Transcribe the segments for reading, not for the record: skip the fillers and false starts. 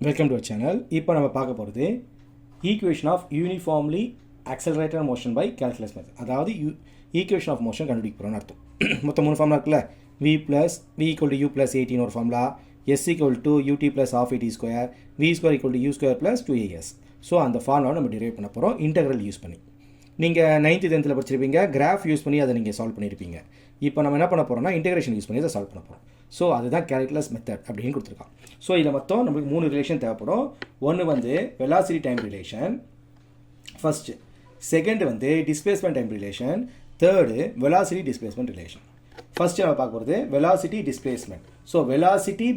Welcome to channel. இப்போ நம்ம பார்க்க போகிறது equation of uniformly accelerated motion by calculus method. அதாவது ஈக்குவேஷன் ஆஃப் மோஷன் கண்டுபிடிக்க போகிறோன்னு அர்த்தம். மொத்தம் 3 ஃபார்முலா இருக்குல்ல. v = u + 18 ஒரு formula, s = ut + half at square, v square = u square + 2as. So அந்த ஃபார்முலாவை நம்ம டிரைவ் பண்ண போகிறோம் இன்டெக்ரல் யூஸ் பண்ணி. நீங்கள் 9th 10th படிச்சிருப்பீங்க, கிராஃப் யூஸ் பண்ணி அதை நீங்கள் சால்வ் பண்ணியிருப்பீங்க. இப்போ நம்ம என்ன பண்ண போகிறோம்னா இன்டெகிரேஷன் யூஸ் பண்ணி அதை சால்வ் பண்ண போகிறோம். ஸோ அதுதான் கேல்குலஸ் மெத்தட் அப்படின்னு கொடுத்துருக்கான். ஸோ இதில் மொத்தம் நம்மளுக்கு 3 ரிலேஷன் தேவைப்படும். ஒன்று வந்து velocity time relation first, second வந்து displacement time relation, third velocity displacement relation. First நம்ம பார்க்க போகிறது velocity displacement. So velocity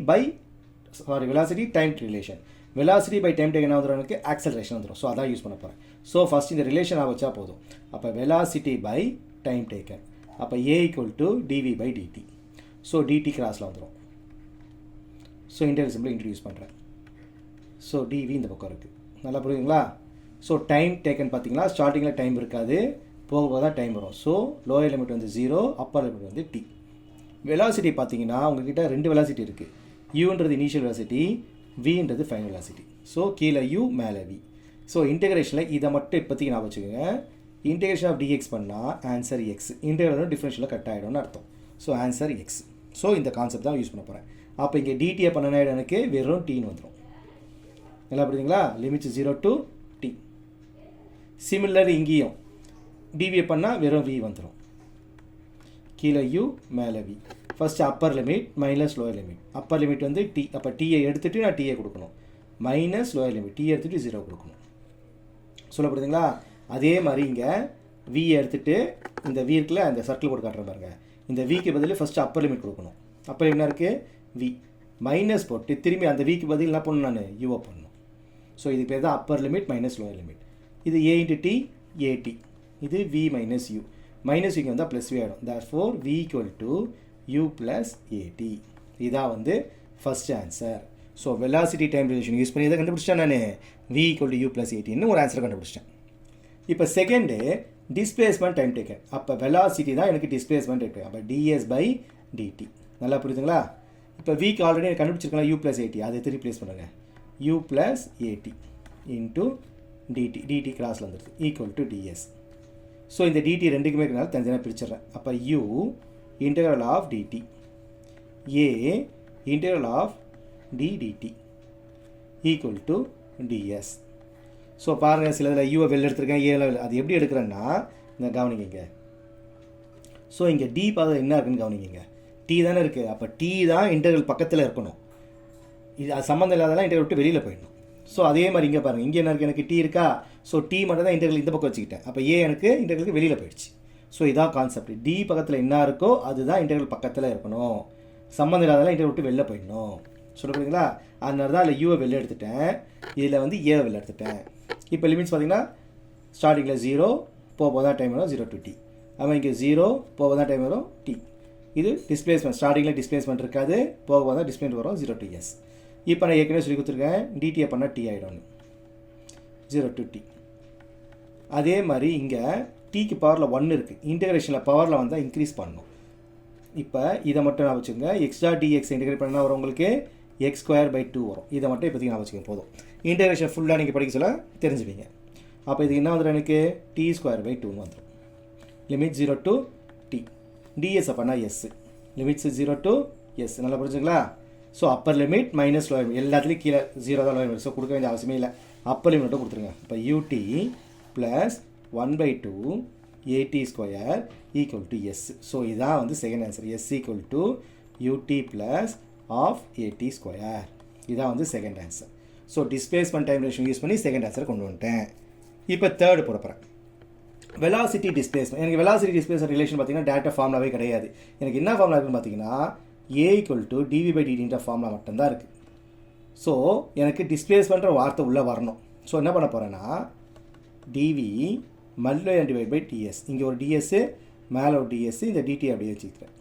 time relation. Velocity by time take என்ன வந்துடும், எனக்கு ஆக்சலரேஷன் வந்துடும். ஸோ அதான் யூஸ் பண்ண போகிறேன். ஸோ ஃபஸ்ட் இந்த ரிலேஷனாக வச்சா போதும். அப்போ வெலாசிட்டி பை டைம் டேக்கன், அப்போ a = dv/dt. ஸோ dt கிராஸில் வந்துடும். ஸோ இன்டெகிரல் சிம்பிள் இன்ட்ரடியூஸ் பண்ணுறேன். ஸோ dv இந்த பக்கம் இருக்குது. நல்லா புரியுதுங்களா? ஸோ டைம் டேக்கன் பார்த்தீங்கன்னா ஸ்டார்டிங்கில் டைம் இருக்காது, போக போக தான் டைம் வரும். ஸோ லோயர் லிமிட் வந்து 0, அப்பர் லிமிட் வந்து t. வெலாசிட்டி பார்த்தீங்கன்னா உங்ககிட்ட 2 வெலாசிட்டி இருக்குது. யூன்றது இனிஷியல் வெலாசிட்டி, வின்றது ஃபைனல் வெலாசிட்டி. ஸோ கீழே u மேலே v. ஸோ இன்டெகிரேஷனில் இதை மட்டும் இப்போதைக்கு நான் வச்சுக்கோங்க. இன்டெகிரேஷன் ஆஃப் dx பண்ணால் ஆன்சர் எக்ஸ், இன்டெகிரல் டிஃபரன்ஷியலில் கட் ஆகிடும்னு அர்த்தம். So answer x. ஸோ இந்த கான்செப்ட் தான் யூஸ் பண்ண போகிறேன். அப்போ இங்கே டிடியை பண்ணனா எனக்கு வெறும் டீன்னு வந்துடும். நல்லா புரியுதுங்களா? Limits 0 to t. சிமிலர் இங்கேயும் டிவியை பண்ணால் வெறும் v வந்துடும். கீழே u மேலே v. First upper limit minus lower limit. Appar limit வந்து t, அப்போ டீயை எடுத்துகிட்டு நான் டீயை கொடுக்கணும். மைனஸ் லோயர் லிமிட், டீயை எடுத்துகிட்டு 0 கொடுக்கணும். சொல்ல புரியுதுங்களா? அதே மாதிரி இங்கே v எடுத்துகிட்டு இந்த v இருக்குல்ல, அந்த சர்க்கிள் போட்டு காட்டுற பாருங்க. இந்த விக்கு பதில் ஃபஸ்ட்டு அப்பர் லிமிட் கொடுக்கணும். அப்பர் என்ன இருக்குது v, மைனஸ் போட்டு திரும்பி அந்த விக்கு பதில் என்ன பண்ணணும், நான் யூவை பண்ணணும். ஸோ இது பேர் தான் Appar limit minus lower limit. இது a × t at, இது v மைனஸ் u. மைனஸ் விக்கு வந்தால் ப்ளஸ் v ஆகிடும். therefore v = u + at. இதான் வந்து first answer. So velocity time relation use பண்ணி இதை கண்டுபிடிச்சிட்டேன். நான் v = u + at ஒரு ஆன்சர் கண்டுபிடிச்சிட்டேன். இப்போ செகண்டு டிஸ்பிளேஸ்மெண்ட் டைம் டேக்கன். அப்போ வெலாசிட்டி தான் எனக்கு டிஸ்பிளேஸ்மெண்ட் டேக். அப்போ ds/dt. நல்லா புரியுதுங்களா? இப்போ வீக் ஆல்ரெடி கண்டுபிடிச்சிருக்கலாம் u + at, அதை ரீப்ளேஸ் பண்ணுங்கள். u + at into dt, dt கிராஸில் வந்துடுது, = ds. ஸோ இந்த dt ரெண்டுக்குமே இருக்கிறனால தனித்தனியாக பிரிச்சிடுறேன். அப்போ u integral of dt, a integral of ddt = ds. So பாருங்கள், சில இதில் யூவை வெளில எடுத்துருக்கேன், ஏல அது எப்படி எடுக்கிறேன்னா இந்த கவனிங்க. ஸோ இங்கே டி பார்த்து என்ன இருக்குன்னு கவனிங்க. டி தானே இருக்குது. அப்போ டி தான் இன்டெக்ரல் பக்கத்தில் இருக்கணும். இது அது சம்மந்தம் இல்லாதெல்லாம் இன்டெக்ரல் விட்டு வெளியில் போயிடணும். ஸோ அதே மாதிரி இங்கே பாருங்கள், இங்கே என்ன இருக்குது, எனக்கு டி இருக்கா. ஸோ டி மட்டும் தான் இன்டெக்ரல் இந்த பக்கம் வச்சுக்கிட்டேன். அப்போ ஏ எனக்கு இன்டெக்ரலுக்கு வெளியில் போயிடுச்சு. ஸோ இதான் கான்செப்ட். டி பக்கத்தில் என்ன இருக்கோ அதுதான் இன்டெக்ரல் பக்கத்தில் இருக்கணும். சம்மந்தம் இல்லாதெல்லாம் இன்டெக்ரல் விட்டு வெளில போயிடணும். சொல்ல புரியுதுங்களா? அதனால தான் அதில் யூவை வெளில எடுத்துட்டேன், இதில் வந்து ஏவை வெளில எடுத்துட்டேன். இப்போ லிமிட்ஸ் பார்த்தீங்கன்னா ஸ்டார்டிங்கில் 0, போக தான் டைம் வரும் 0 to t. அவன் இங்கே 0, போக தான் டைம் வரும் t. இது டிஸ்பிளேஸ்மெண்ட். ஸ்டார்டிங்கில் டிஸ்பிளேஸ்மெண்ட் இருக்காது, போக தான் டிஸ்பிளேஸ்மெண்ட் வரும் 0 to s. இப்போ நான் ஏற்கனவே சொல்லி கொடுத்துருக்கேன், டிடியை பண்ணால் t ஆகிடும் 0 to t. அதே மாதிரி இங்கே டீக்கு பவரில் 1 இருக்குது. இன்டெகிரேஷனில் பவரில் வந்தால் இன்க்ரீஸ் பண்ணணும். இப்போ இதை மட்டும் நான் வச்சுக்கோங்க. x.dx இன்டெகிரேட் பண்ணால் வரும் உங்களுக்கு x²/2 வரும். இதை மட்டும் இப்போதைக்கு நான் வச்சுக்கோங்க போதும். இன்டெகிரேஷன் ஃபுல்லாக நீங்கள் படிக்க சொல்ல தெரிஞ்சுப்பீங்க. அப்போ இதுக்கு என்ன வந்துடும், எனக்கு t²/2 வந்துடும். Limit 0 to t. ds பண்ணால் s, லிமிட்ஸ் 0 to s. நல்லா புரிஞ்சுங்களா? So Appar limit minus lower limit எல்லாத்துலேயும் கீழே 0 தான் லோயர் லிமிட். ஸோ கொடுக்க வேண்டிய அவசியமே இல்லை, அப்பர் லிமிட் மட்டும் கொடுத்துருங்க. இப்போ ut + 1/2 at² = s. ஸோ இதான் வந்து second answer. s = ut + half at². இதான் வந்து second answer. So displacement time relation use பண்ணி செகண்ட் ஆன்சர் கொண்டு வந்துட்டேன். இப்போ தேர்டு போகிறேன், வெலாசிட்டி டிஸ்பிளேஸ்மெண்ட். எனக்கு வெலாசிட்டி டிஸ்பிளேஸ்மெண்ட் ரிலேஷன் பார்த்தீங்கன்னா டேரக்டாக ஃபார்முலாவே கிடையாது. எனக்கு என்ன ஃபார்முலா இருக்குன்னு பார்த்தீங்கன்னா a = dv/dt ஃபார்முலா மட்டும்தான் இருக்குது. ஸோ எனக்கு டிஸ்பிளேஸ்மெண்ட்ற வார்த்தை உள்ளே வரணும். ஸோ என்ன பண்ண போகிறேன்னா dv / ds, இங்கே ஒரு ds, மேலே ஒரு ds, இந்த dt அப்படியே வச்சுக்கிறேன்.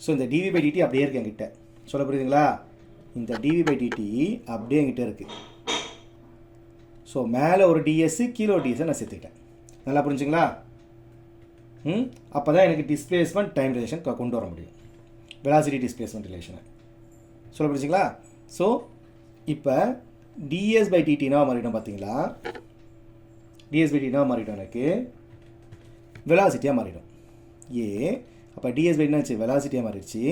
ஸோ இந்த dv/dt அப்படியே இருக்கு என்கிட்ட. சொல்ல புரியுதுங்களா? இந்த dv/dt அப்படியே என்கிட்ட இருக்குது. ஸோ மேலே ஒரு ds, கீழே ஒரு ds நான் சேர்த்துக்கிட்டேன். நல்லா புரிஞ்சுங்களா? அப்போ தான் எனக்கு டிஸ்பிளேஸ்மெண்ட் டைம் ரிலேஷன் கொண்டு வர முடியும், வெலாசிட்டி டிஸ்பிளேஸ்மெண்ட் ரிலேஷனை. சொல்ல புரிஞ்சுங்களா? ஸோ இப்போ ds by dt என்ன மாறிடும் பார்த்தீங்களா? ds by dt என்ன மாறிடும் எனக்கு? வெலாசிட்டியாக மாறிடும். அப்போ ds by என்னாச்சு? வெலாசிட்டியாக மாறிடுச்சு.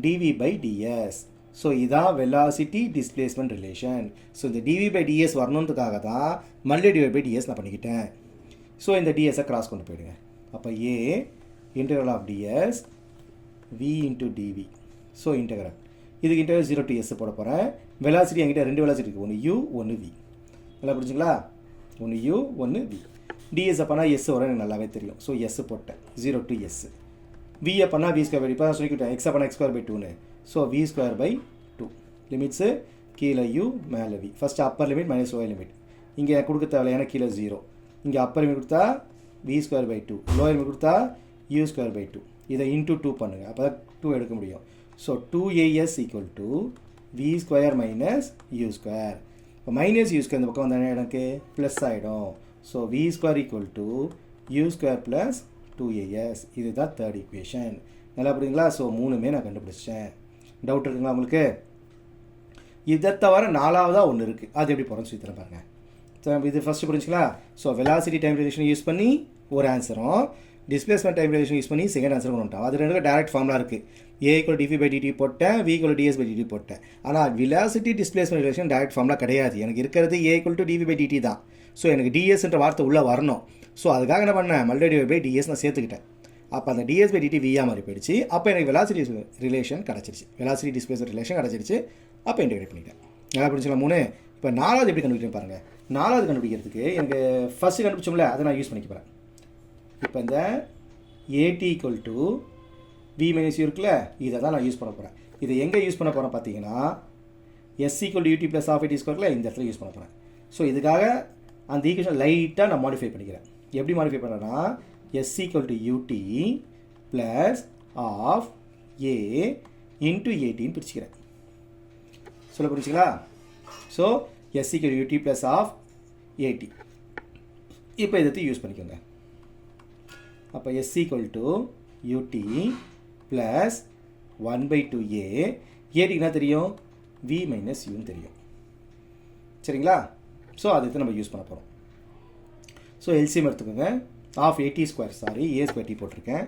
dv by ds. ஸோ இதான் வெலாசிட்டி டிஸ்பிளேஸ்மெண்ட் ரிலேஷன். ஸோ இந்த dv by ds வரணுன்றதுக்காக தான் மல்டி டிவை பை ds நான் பண்ணிக்கிட்டேன். ஸோ இந்த டிஎஸை கிராஸ் கொண்டு போயிடுங்க. அப்போ integral of ds v into dv. So integral இதுக்கு இன்டெக்ரல் 0 to s போட போகிறேன். வெலாசிட்டி என்கிட்ட ரெண்டு வெலாசிட்டி இருக்குது, ஒன்று u ஒன்று v. நல்லா புரிஞ்சுங்களா? ஒன்று u ஒன்று v. ds அப்போனா s வரும், எனக்கு நல்லாவே தெரியும். ஸோ s போட்டேன் 0 to s. v அப்போனா v ஸ்கொயர் பை, இப்போ தான் சொல்லிக்கிட்டேன் x அப்போனா x ஸ்கொயர் பை 2ன்னு. ஸோ v ஸ்கொயர் பை 2 லிமிட்ஸு கீழே u மேலே v. First upper limit minus lower limit. இங்கே கொடுக்க தேவையான கீழே 0. இங்கே அப்பர் லிமிட் கொடுத்தா v square by 2, lower limit கொடுத்தா u ஸ்கொயர் பை 2. இதை இன்ட்டு 2 பண்ணுங்கள், அப்போ தான் 2 எடுக்க முடியும். So 2as equal to v square minus u square. இப்போ மைனஸ் u ஸ்கொயர் இந்த பக்கம் வந்தால் எனக்கு ப்ளஸ் ஆகிடும். So v square equal to u square plus 2as. இதுதான் தேர்ட் ஈக்குவேஷன். நல்லா புரியுங்களா? ஸோ மூணுமே நான் கண்டுபிடிச்சேன். டவுட் இருக்குங்களா உங்களுக்கு? இதை தவிர நாலாவதாக ஒன்று இருக்குது, அது எப்படி போகிறோன்னு சொல்லி தரேன் பாருங்கள். ஸோ இது ஃபஸ்ட்டு புரிஞ்சுங்களா? So velocity time relation use பண்ணி ஒரு ஆன்சரும், டிஸ்பிளேஸ்மெண்ட் டைம் ரிலேஷன் யூஸ் பண்ணி செகண்ட் ஆன்சர் கொண்டு வந்துட்டோம். அது ரெண்டு டேரக்ட் ஃபார்முலா இருக்குது. a = dv by dt போட்டேன், v = ds by dt போட்டேன். ஆனால் velocity displacement relation direct formula கிடையாது. எனக்கு இருக்கிறது a = dv by dt தான். ஸோ எனக்கு dsன்ற வார்த்தை உள்ளே வரணும். ஸோ அதுக்காக என்ன பண்ணேன்? மல்டி டிவை பை ds நான் சேர்த்துக்கிட்டேன். அப்போ அந்த ds by dt v மாதிரி போயிடுச்சு. அப்போ எனக்கு வெலாசிட்டி ரிலேஷன் கிடச்சிருச்சு, வெலாசிட்டி டிஸ்பிளேஸ்மெண்ட் ரிலேஷன் கிடச்சிருச்சு. அப்போ இன்டெகிரேட் பண்ணிட்டேன். நல்லா புரிஞ்சுக்கலாம்? 3. இப்போ 4வது எப்படி கண்டுபிடிக்கிறேன் பாருங்கள். 4வது கண்டுபிடிக்கிறதுக்கு எனக்கு ஃபஸ்ட்டு கண்டுபிடிச்சோம்ல, அதை நான் யூஸ் பண்ணிக்க போகிறேன். இப்போ இந்த at equal to v minus u இருக்குல்ல, இதை தான் நான் யூஸ் பண்ண போகிறேன். இதை எங்கே யூஸ் பண்ண போகிறேன் பார்த்தீங்கன்னா, s equal to ut plus half at ஸ்கொயர்ல இந்த இடத்துல யூஸ் பண்ண போகிறேன். ஸோ இதுக்காக அந்த ஈக்குவேஷன் லைட்டாக நான் மாடிஃபை பண்ணிக்கிறேன். எப்படி மாடிஃபை பண்ணுறேன்னா, s equal to ut plus half a into atன்னு பிரிச்சுக்கிறேன். சொல்ல புரிச்சுங்களா? So s equal to ut plus half at. இப்போ இதை யூஸ் பண்ணிக்கோங்க. அப்போ s equal to ut plus 1/2a. ஏடிக்கு என்ன தெரியும்? v மைனஸ் யூன்னு தெரியும். சரிங்களா? ஸோ அதை நம்ம யூஸ் பண்ண போகிறோம். ஸோ எல்சிஎம் எடுத்துக்கோங்க. Half 80 square, sorry a square t போட்டிருக்கேன்.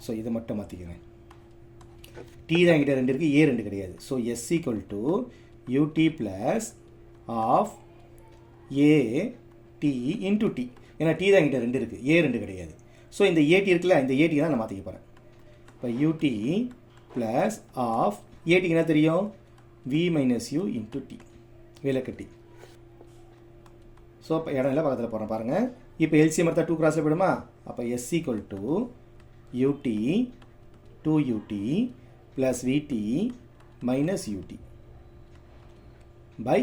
ஸோ இதை மட்டும் மாற்றிக்கிறேன். t தான் என்கிட்ட 2 இருக்குது, a 2 கிடையாது. So s equal to ut plus half a t into t. ஏன்னா t தான் என்கிட்ட 2 இருக்குது, a 2 கிடையாது. ஸோ இந்த ஏடி இருக்குல்ல, இந்த ஏடி தான் நான் மாற்றிக்க போகிறேன். இப்போ ut ப்ளஸ் ஆஃப் ஏடிக்கு என்ன தெரியும்? v minus u into t, விலக்கட்டி. ஸோ இப்போ இடம் இல்லை, பக்கத்தில் போகிறேன் பாருங்கள். இப்போ எல்சிஎம் எடுத்தால் 2 கிராஸில் போயிடுமா? அப்போ s equal to ut 2ut plus vt minus ut by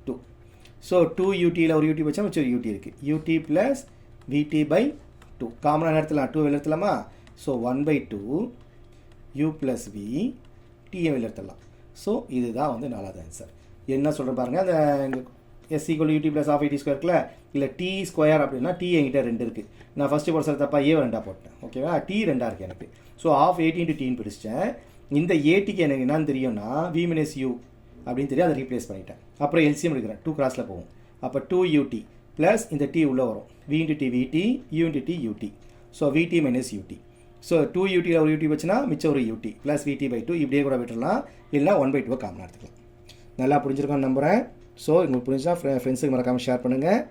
2. So 2utயில் ஒரு ut வச்சா மிச்சம் ut இருக்குது. ut plus vt by 2. காமனாக எடுத்துலாம், 2 வெளில எடுத்துலாமா? So 1/2 u plus v t வெளில எடுத்துடலாம். ஸோ இதுதான் வந்து 4வது ஆன்சர். என்ன சொல்கிறேன் பாருங்கள். அந்த s equal ut plus half 80 square இருக்குல்ல, இல்லை t ஸ்கொயர் அப்படின்னா t என்கிட்ட 2 இருக்குது. நான் ஃபஸ்ட்டு போட சார் தப்பா a 2 போட்டேன். ஓகேவா? t 2 இருக்குது எனக்கு. ஸோ ஆஃப் 80 இன்ட்டு டீன்னு பிடிச்சிட்டேன். இந்த ஏடிக்கு எனக்கு என்னன்னு தெரியும்னா v மைனஸ் u அப்படின்னு தெரியும், அதை ரீப்ளேஸ் பண்ணிட்டேன். அப்புறம் எல்சிஎம் எடுக்கிறேன், 2 கிராஸில் போகும். அப்போ 2ut ப்ளஸ் இந்த t உள்ளே வரும், v into t vt, u into t ut. So vt minus ut. So 2utயில் ஒரு ut வச்சுன்னா மிச்சம் ஒரு ut ப்ளஸ் vt பை 2. இப்படியே கூட விட்டுடலாம், இல்லைனா 1/2 காமனாக எடுத்துக்கலாம். நல்லா புரிஞ்சிருக்கோன்னு நம்புகிறேன். ஸோ உங்களுக்கு புரிஞ்சுன்னா ஃப்ரெண்ட்ஸுக்கு மறக்காமல் ஷேர் பண்ணுங்கள்.